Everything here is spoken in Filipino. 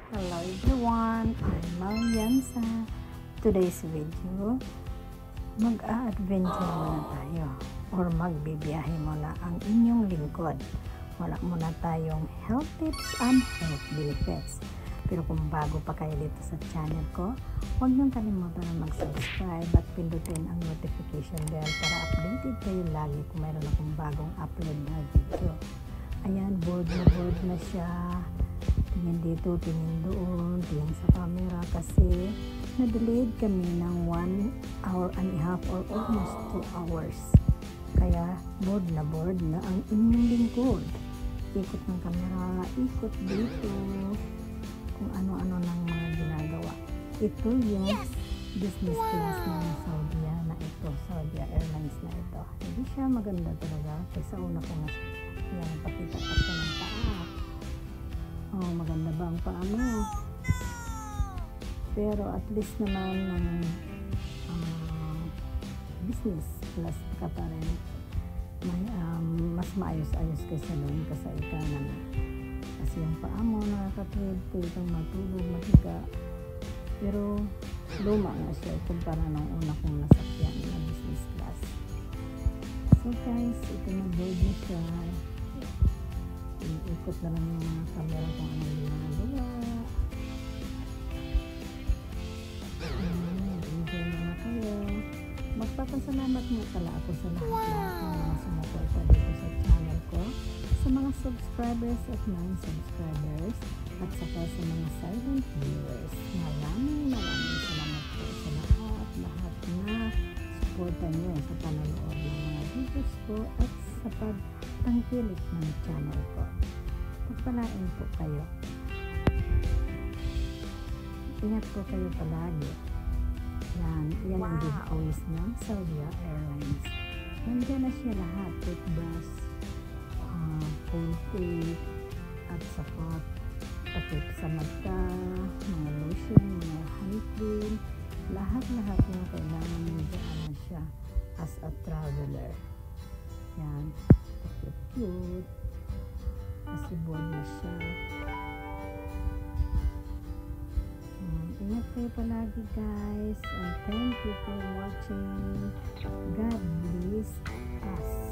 Hello everyone, I'm Marianza. Today's video, mag-a-adventure muna tayo or magbibiyahe muna ang inyong lingkod. Wala muna tayong health tips and health benefits. Pero kung bago pa kayo dito sa channel ko, huwag niyong kalimutan na mag-subscribe at pindutin ang notification bell para updated kayo lagi kung mayroon akong bagong upload na video. Ayan, bored na siya. Tingin dito, tingin doon, tingin sa camera kasi na-delayed kami ng 1 hour and a half or almost 2 hours. Kaya bored na ang inyong lingkod. Ikot ng camera, ikot dito, kung ano-ano ng mga ginagawa. Ito yung business class ng Saudi na ito, Saudi Airlines na ito. Hindi siya maganda talaga kasi una ko nga yan, pakita pa siya ng paa. Oh, maganda ba ang paa mo? Pero at least naman ng business class ka pa rin. Mas maayos-ayos kaysa doon kasi ikanan na. Kasi yung paa mo nakakatwid kang matulog, matiga. Pero luma nga siya kumpara ng una kong nasakyan na business class. So guys, ito na board na siya. Ikot na lang yung mga camera kung anong ginagawa. Enjoy na kayo. Magpapasalamat mo pala ako sa lahat ng mga sumuporta dito sa channel ko, sa mga subscribers at non-subscribers, at saka sa mga silent viewers. Maraming salamat po sa lahat na suporta nyo sa panonood ng mga videos ko at sa pagtangkilik ng channel ko. Pagpalain po kayo. Ingat po kayo palagi. Yan ang giveaways ng Saudi Airlines. Nandiyan na siya lahat. Toothbrush, full tape, at sapat, takip sa mata, mga lotion, mga hand cream, lahat na kailangan mo dyan na siya as a traveler. Yan, cute. Kasi board na siya. Ingat kayo palagi guys, and thank you for watching. God bless us.